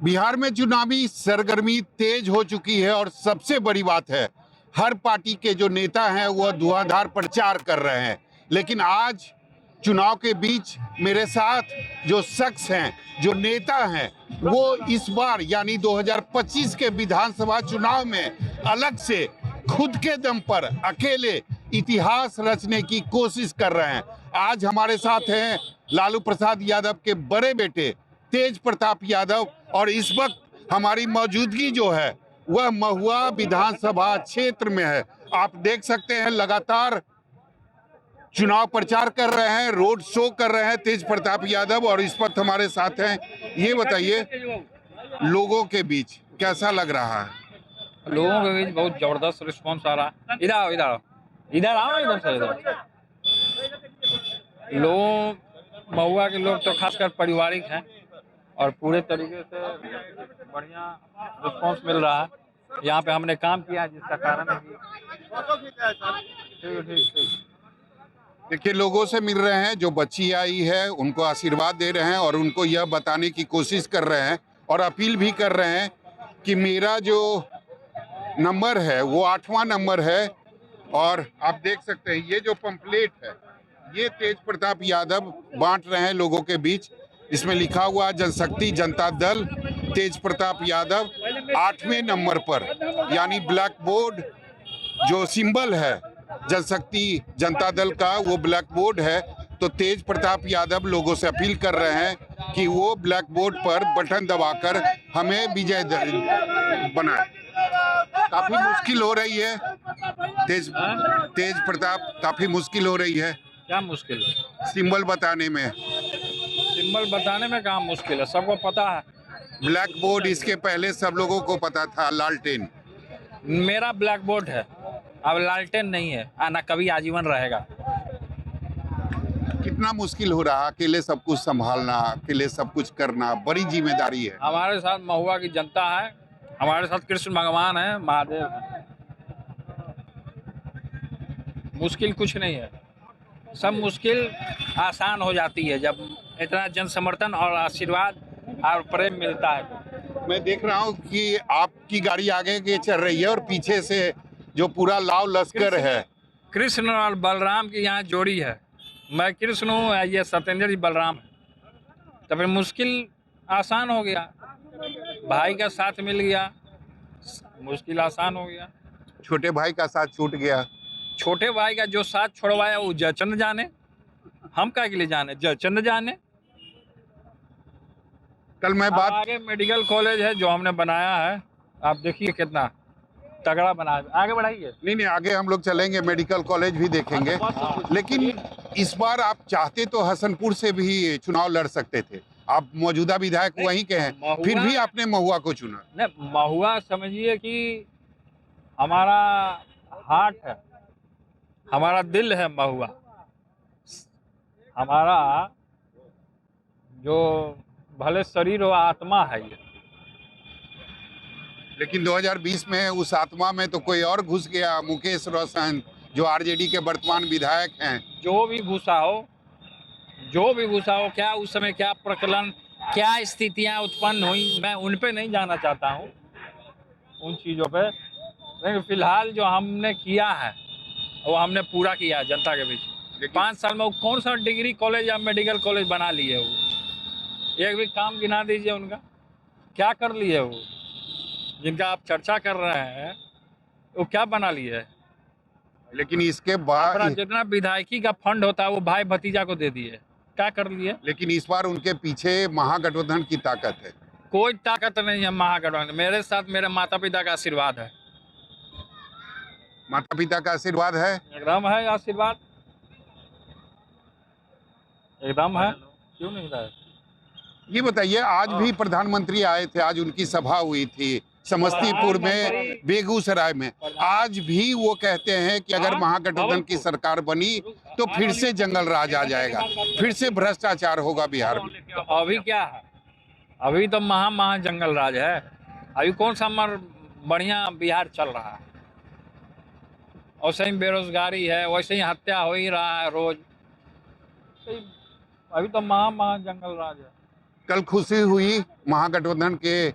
बिहार में चुनावी सरगर्मी तेज हो चुकी है और सबसे बड़ी बात है, हर पार्टी के जो नेता हैं वह धुआंधार प्रचार कर रहे हैं। लेकिन आज चुनाव के बीच मेरे साथ जो शख्स हैं, जो नेता हैं, वो इस बार यानी 2025 के विधानसभा चुनाव में अलग से खुद के दम पर अकेले इतिहास रचने की कोशिश कर रहे हैं। आज हमारे साथ हैं लालू प्रसाद यादव के बड़े बेटे तेज प्रताप यादव, और इस वक्त हमारी मौजूदगी जो है वह महुआ विधानसभा क्षेत्र में है। आप देख सकते हैं लगातार चुनाव प्रचार कर रहे हैं, रोड शो कर रहे हैं तेज प्रताप यादव, और इस वक्त हमारे साथ हैं। ये बताइए, लोगों के बीच कैसा लग रहा है? लोगों के बीच बहुत जबरदस्त रिस्पांस आ रहा है। इधर आओ, इधर आओ, इधर आओ, इधर से इधर। लोग महुआ के लोग तो खासकर पारिवारिक हैं और पूरे तरीके से बढ़िया रिस्पांस मिल रहा है। यहाँ पे हमने काम किया जिसका कारण है कि ठीक। देखिए, लोगों से मिल रहे हैं, जो बच्ची आई है उनको आशीर्वाद दे रहे हैं और उनको यह बताने की कोशिश कर रहे हैं और अपील भी कर रहे हैं कि मेरा जो नंबर है वो 8वां नंबर है। और आप देख सकते हैं ये जो पंपलेट है ये तेज प्रताप यादव बांट रहे हैं लोगों के बीच। इसमें लिखा हुआ जनशक्ति जनता दल तेज प्रताप यादव 8वें नंबर पर, यानी ब्लैक बोर्ड जो सिंबल है जनशक्ति जनता दल का, वो ब्लैक बोर्ड है। तो तेज प्रताप यादव लोगों से अपील कर रहे हैं कि वो ब्लैक बोर्ड पर बटन दबाकर हमें विजय बनाए। काफी मुश्किल हो रही है तेज प्रताप, काफी मुश्किल हो रही है। क्या मुश्किल है? सिंबल बताने में। सिंबल बताने में कहाँ मुश्किल है, सबको पता है। ब्लैक बोर्ड इसके पहले सब लोगों को पता था, लालटेन। मेरा ब्लैक बोर्ड है, अब लालटेन नहीं है, आना कभी आजीवन रहेगा। कितना मुश्किल हो रहा, अकेले सब कुछ संभालना, अकेले सब कुछ करना, बड़ी जिम्मेदारी है। हमारे साथ महुआ की जनता है, हमारे साथ कृष्ण भगवान है, महादेव है। मुश्किल कुछ नहीं है, सब मुश्किल आसान हो जाती है जब इतना जन समर्थन और आशीर्वाद और प्रेम मिलता है। मैं देख रहा हूँ कि आपकी गाड़ी आगे के चल रही है और पीछे से जो पूरा लाव लश्कर है। कृष्ण और बलराम की यहाँ जोड़ी है। मैं कृष्ण हूँ, ये सत्येंद्र जी बलराम है। तो फिर मुश्किल आसान हो गया, भाई का साथ मिल गया, मुश्किल आसान हो गया। छोटे भाई का साथ छूट गया। छोटे भाई का जो साथ छोड़वाया वो जयचंद्र जाने, हम क्या के लिए जाने, जयचंद्र जाने। कल मैं बात आगे मेडिकल कॉलेज है जो हमने बनाया है, आप देखिए कितना तगड़ा बना है। आगे बढ़ाइए। नहीं, आगे हम लोग चलेंगे, मेडिकल कॉलेज भी देखेंगे। लेकिन इस बार आप चाहते तो हसनपुर से भी चुनाव लड़ सकते थे, आप मौजूदा विधायक वहीं के हैं, फिर भी आपने महुआ को चुना। नहीं, महुआ समझिए कि हमारा हार्ट है, हमारा दिल है महुआ। हमारा जो भले शरीर हो आत्मा है ये। लेकिन 2020 में उस आत्मा में तो कोई और घुस गया, मुकेश रोशन, जो आरजेडी के वर्तमान विधायक हैं। जो भी घुसा हो, क्या उस समय क्या प्रकलन, क्या स्थितियां उत्पन्न हुई, मैं उन पे नहीं जाना चाहता हूँ, उन चीज़ों पे। लेकिन फिलहाल जो हमने किया है वो हमने पूरा किया है जनता के बीच। 5 साल में वो कौन सा डिग्री कॉलेज या मेडिकल कॉलेज बना लिए वो? एक भी काम गिना दीजिए उनका, क्या कर लिए वो जिनका आप चर्चा कर रहे हैं, वो क्या बना लिए है? लेकिन इसके बाद जितना विधायकी का फंड होता है वो भाई भतीजा को दे दिए, क्या कर लिए? लेकिन इस बार उनके पीछे महागठबंधन की ताकत है। कोई ताकत नहीं है महागठबंधन, मेरे साथ मेरे माता पिता का आशीर्वाद है। माता पिता का आशीर्वाद है, एकदम है आशीर्वाद, एकदम है, क्यों नहीं रहा है? ये बताइए, आज भी प्रधानमंत्री आए थे, आज उनकी सभा हुई थी समस्तीपुर में, बेगूसराय में। आज भी वो कहते हैं कि अगर महागठबंधन की सरकार बनी तो फिर से जंगल राज आ जाएगा, फिर से भ्रष्टाचार होगा बिहार में। तो अभी क्या है, अभी तो महा जंगल राज है। अभी कौन सा बढ़िया बिहार चल रहा है? वैसे ही बेरोजगारी है, वैसे ही हत्या हो ही रहा है रोज। अभी तो महा जंगल राज है। कल खुशी हुई महागठबंधन के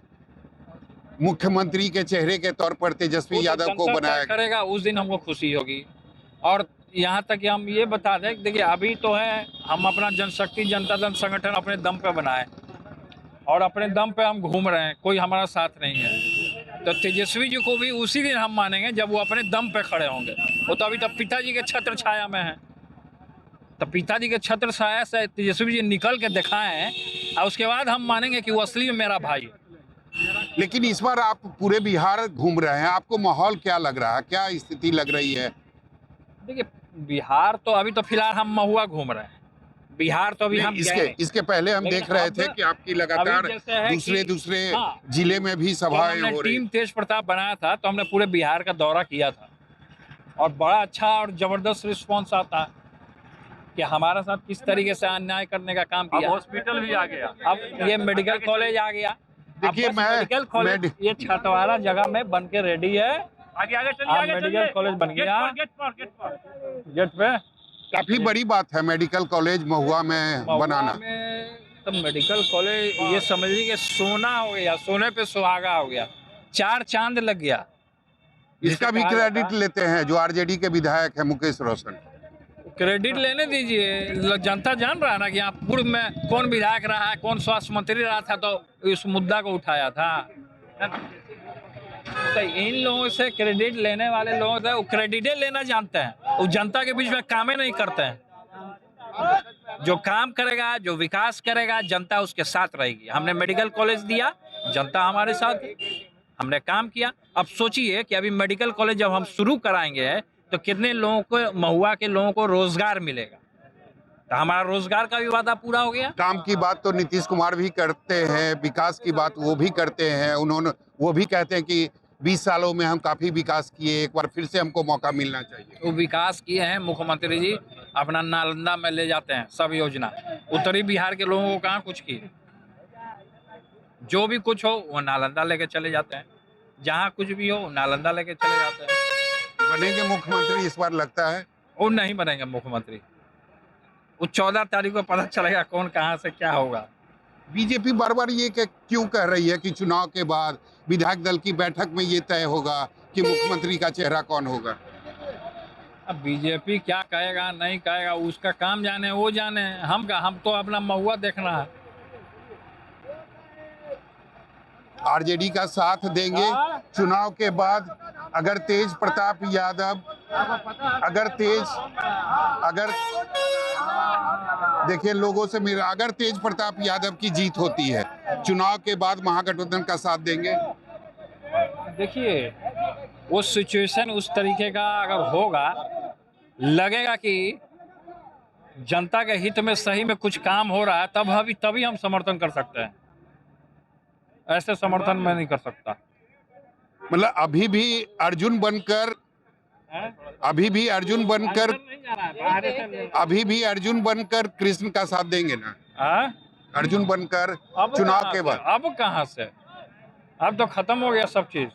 मुख्यमंत्री के चेहरे के तौर पर तेजस्वी वो तो यादव को जनता बनाया तय गया। करेगा, उस दिन हमको खुशी होगी। और यहाँ तक कि हम ये बता दें, देखिए अभी तो है हम अपना जनशक्ति जनता दल संगठन अपने दम पे बनाए और अपने दम पे हम घूम रहे हैं, कोई हमारा साथ नहीं है। तो तेजस्वी जी को भी उसी दिन हम मानेंगे जब वो अपने दम पे खड़े होंगे। वो तो अभी तक पिताजी के छत्र छाया में है, तो पिताजी के छत्र छाया से तेजस्वी जी निकल के दिखाए हैं और उसके बाद हम मानेंगे कि वो असली में मेरा भाई है। लेकिन इस बार आप पूरे बिहार घूम रहे हैं, आपको माहौल क्या लग रहा है, क्या स्थिति लग रही है? देखिए बिहार तो अभी तो फिलहाल हम महुआ घूम रहे हैं, बिहार तो अभी हम गए नहीं। इसके पहले हम लेकिन देख रहे अब- थे कि आपकी लगातार अभी जैसे है कि- दूसरे हाँ। जिले में भी जब सभाएं हमने हो रही। टीम तेज प्रताप बनाया था तो हमने पूरे बिहार का दौरा किया था और बड़ा अच्छा और जबरदस्त रिस्पांस आता है कि हमारे साथ किस तरीके से अन्याय करने का काम किया। हॉस्पिटल भी आ गया। अब ये मेडिकल कॉलेज आ गया। देखिए, अब बस मेडिकल कॉलेज ये छठवारा जगह में बन के रेडी है। आगे आगे चलिए, अब आगे मेडिकल चलिए। कॉलेज बन गया। गेट पर। गेट पे काफी बड़ी बात है मेडिकल कॉलेज महुआ में बनाना। महुआ में तो मेडिकल कॉलेज ये समझ लीजिए कि सोना हो गया, सोने पे सुहागा हो गया, 4 चांद लग गया। इसका भी जिसे कहा क्रेडिट जाता- लेते हैं जो आरजेडी के विधायक है मुकेश रोशन। क्रेडिट लेने दीजिए, जनता जान रहा है ना कि यहाँ पूर्व में कौन विधायक रहा है, कौन स्वास्थ्य मंत्री रहा था तो इस मुद्दा को उठाया था। तो इन लोगों से क्रेडिट लेने वाले लोग थे, वो क्रेडिट लेना जानते हैं, वो जनता के बीच में कामें नहीं करते हैं। जो काम करेगा, जो विकास करेगा, जनता उसके साथ रहेगी। हमने मेडिकल कॉलेज दिया, जनता हमारे साथ है, हमने काम किया। अब सोचिए कि अभी मेडिकल कॉलेज जब हम शुरू कराएंगे तो कितने लोगों को, महुआ के लोगों को रोजगार मिलेगा। तो हमारा रोजगार का भी वादा पूरा हो गया। काम की बात तो नीतीश कुमार भी करते हैं, विकास की बात वो भी करते हैं। वो भी कहते हैं कि 20 सालों में हम काफी विकास किए, एक बार फिर से हमको मौका मिलना चाहिए। वो विकास किए हैं मुख्यमंत्री जी, अपना नालंदा में ले जाते हैं सब योजना। उत्तरी बिहार के लोगों को कहाँ कुछ किए, जो भी कुछ हो वो नालंदा लेके चले जाते हैं, जहाँ कुछ भी हो नालंदा लेके चले जाते हैं। बनेंगे मुख्यमंत्री इस बार लगता है? वो नहीं बनेंगे मुख्यमंत्री, वो 14 तारीख को पता चलेगा कौन कहाँ से क्या होगा। बीजेपी बार बार ये क्यों कह रही है कि चुनाव के बाद विधायक दल की बैठक में ये तय होगा कि मुख्यमंत्री का चेहरा कौन होगा? अब बीजेपी क्या कहेगा नहीं कहेगा उसका काम जाने, वो जाने। हम तो अपना महुआ देखना है। आरजेडी का साथ देंगे चुनाव के बाद? अगर तेज प्रताप यादव देखिए लोगों से मेरा, अगर तेज प्रताप यादव की जीत होती है चुनाव के बाद महागठबंधन का साथ देंगे? देखिए वो सिचुएशन उस तरीके का अगर होगा, लगेगा कि जनता के हित में सही में कुछ काम हो रहा है, तभी हम समर्थन कर सकते हैं। ऐसे समर्थन मैं नहीं कर सकता। मतलब अभी भी अर्जुन बनकर कृष्ण का साथ देंगे ना? हाँ? अर्जुन बनकर अब चुनाव कहाँ के से? बाद? अब कहाँ से? अब तो खत्म हो गया सब चीज।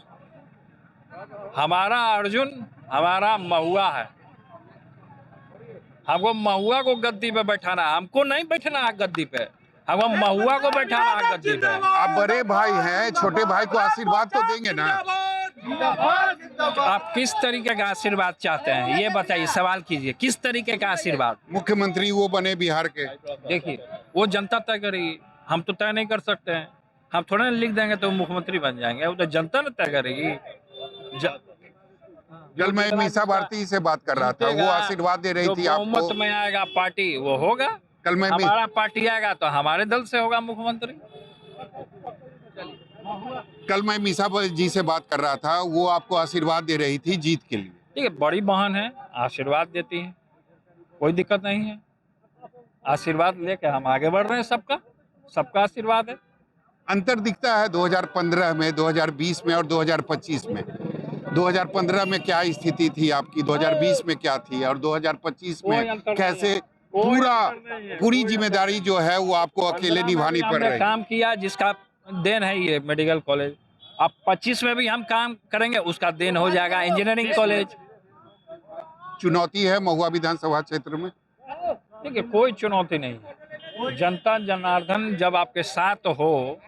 हमारा अर्जुन हमारा महुआ है, हमको महुआ को गद्दी पे बैठाना है, हमको नहीं बैठना है गद्दी पे, हमको महुआ को बैठाना है गद्दी पे। आप बड़े भाई हैं, छोटे भाई को आशीर्वाद तो देंगे ना? आप किस तरीके का आशीर्वाद चाहते हैं ये बताइए, सवाल कीजिए, किस तरीके का आशीर्वाद? मुख्यमंत्री वो बने बिहार के। देखिए वो जनता तय करेगी, हम तो तय नहीं कर सकते हैं। हम थोड़ा लिख देंगे तो मुख्यमंत्री बन जाएंगे, वो तो जनता ने तय करेगी। कल मैं मीसा भारती से बात कर रहा था, वो आशीर्वाद दे रही थी आपको। बहुमत में आएगा पार्टी वो होगा। कल मैं हमारा पार्टी आएगा तो हमारे दल से होगा मुख्यमंत्री। मीसा जी से बात कर रहा था, वो आपको आशीर्वाद दे रही थी जीत के लिए। ठीक है, बड़ी बहन है, आशीर्वाद देती है, कोई दिक्कत नहीं है। आशीर्वाद लेके हम आगे बढ़ रहे हैं, सबका आशीर्वाद है। अंतर दिखता है 2015 में, 2020 में और 2025 में। 2015 में क्या स्थिति थी आपकी, 2020 में क्या थी और 2025 में कैसे पूरी जिम्मेदारी जो है वो आपको अकेले निभानी पड़ रही है? काम किया जिसका देन है ये मेडिकल कॉलेज। अब 25 में भी हम काम करेंगे, उसका देन हो जाएगा इंजीनियरिंग कॉलेज। चुनौती है महुआ विधानसभा क्षेत्र में? देखिए कोई चुनौती नहीं है, जनता जनार्दन जब आपके साथ हो,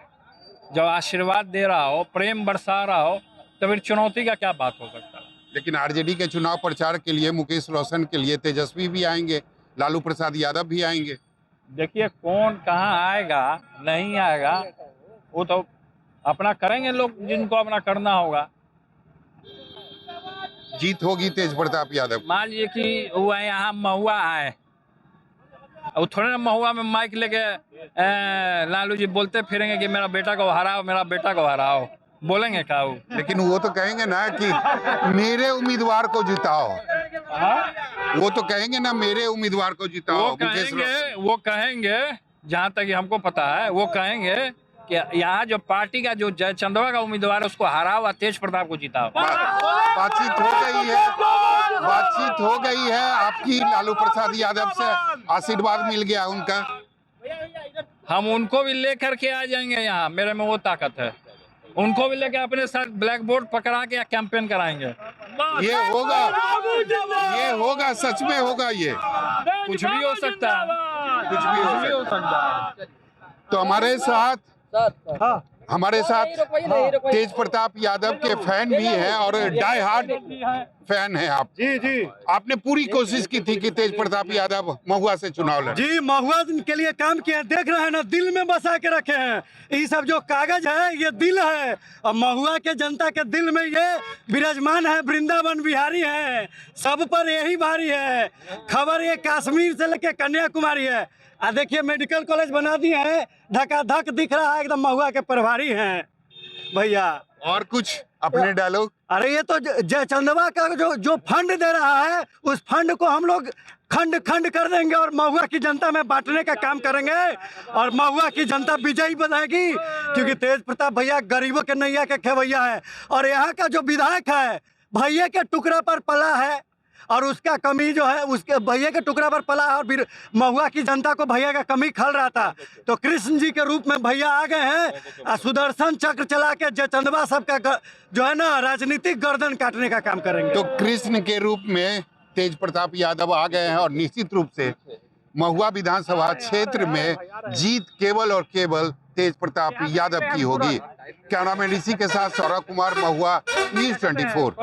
जब आशीर्वाद दे रहा हो, प्रेम बरसा रहा हो, तो फिर चुनौती का क्या बात हो सकता है। लेकिन आरजेडी के चुनाव प्रचार के लिए मुकेश रोशन के लिए तेजस्वी भी आएंगे, लालू प्रसाद यादव भी आएंगे। देखिए कौन कहाँ आएगा नहीं आएगा वो तो अपना करेंगे लोग, जिनको अपना करना होगा। जीत होगी तेज प्रताप यादव। मान लीजिए कि वो यहाँ महुआ आए, और थोड़े ना महुआ में माइक लेके लालू जी बोलते फिरेंगे कि मेरा बेटा को हराओ, मेरा बेटा को हराओ, बोलेंगे क्या वो। लेकिन वो तो कहेंगे ना कि मेरे उम्मीदवार को जिताओ, वो तो कहेंगे ना मेरे उम्मीदवार को जिताओ। वो कहेंगे जहाँ तक हमको पता है, वो कहेंगे कि यहाँ जो पार्टी का जो जयचंदवा का उम्मीदवार है उसको हराओ और तेज प्रताप को जिताओ। बातचीत हो गई है आपकी लालू प्रसाद यादव से, आशीर्वाद मिल गया उनका। हम उनको भी लेकर के आ जाएंगे यहाँ, मेरे में वो ताकत है। उनको भी लेकर अपने साथ ब्लैक बोर्ड पकड़ा के कैंपेन कराएंगे। ये होगा सच में होगा। ये कुछ भी हो सकता है, कुछ भी हो सकता है। तो हमारे साथ तेज प्रताप यादव के फैन भी हैं और डाई हार्ड फैन हैं आप। जी आपने पूरी कोशिश की थी कि तेज प्रताप यादव महुआ से चुनाव लड़े। जी, महुआ के लिए काम किया, देख रहे हैं ना, दिल में बसा के रखे हैं। ये सब जो कागज है ये दिल है, और महुआ के जनता के दिल में ये विराजमान है, वृंदावन बिहारी है, सब पर यही भारी है। खबर ये कश्मीर से लेके कन्याकुमारी है। देखिए मेडिकल कॉलेज बना दिए हैं, धकाधक दिख रहा है, एकदम महुआ के प्रभारी हैं भैया। और कुछ अपने डायलॉग? अरे ये तो जयचंदवा का जो फंड दे रहा है, उस फंड को हम लोग खंड खंड कर देंगे और महुआ की जनता में बांटने का काम करेंगे, और महुआ की जनता विजयी बनाएगी, क्योंकि तेज प्रताप भैया गरीबों के नैया के खेवैया है। और यहाँ का जो विधायक है भैया के टुकड़ा पर पला है, और उसका कमी जो है उसके भैया के टुकड़ा पर पला है, और महुआ की जनता को भैया का कमी खल रहा था। तो कृष्ण जी के रूप में भैया आ गए हैं, सुदर्शन चक्र चला के जयचंदवा सबका जो है ना राजनीतिक गर्दन काटने का काम करेंगे। तो कृष्ण के रूप में तेज प्रताप यादव आ गए हैं, और निश्चित रूप से महुआ विधानसभा क्षेत्र में जीत केवल और केवल तेज प्रताप यादव की होगी। कैमरामैन ऋषि के साथ सौरभ कुमार, महुआ, न्यूज़ 24।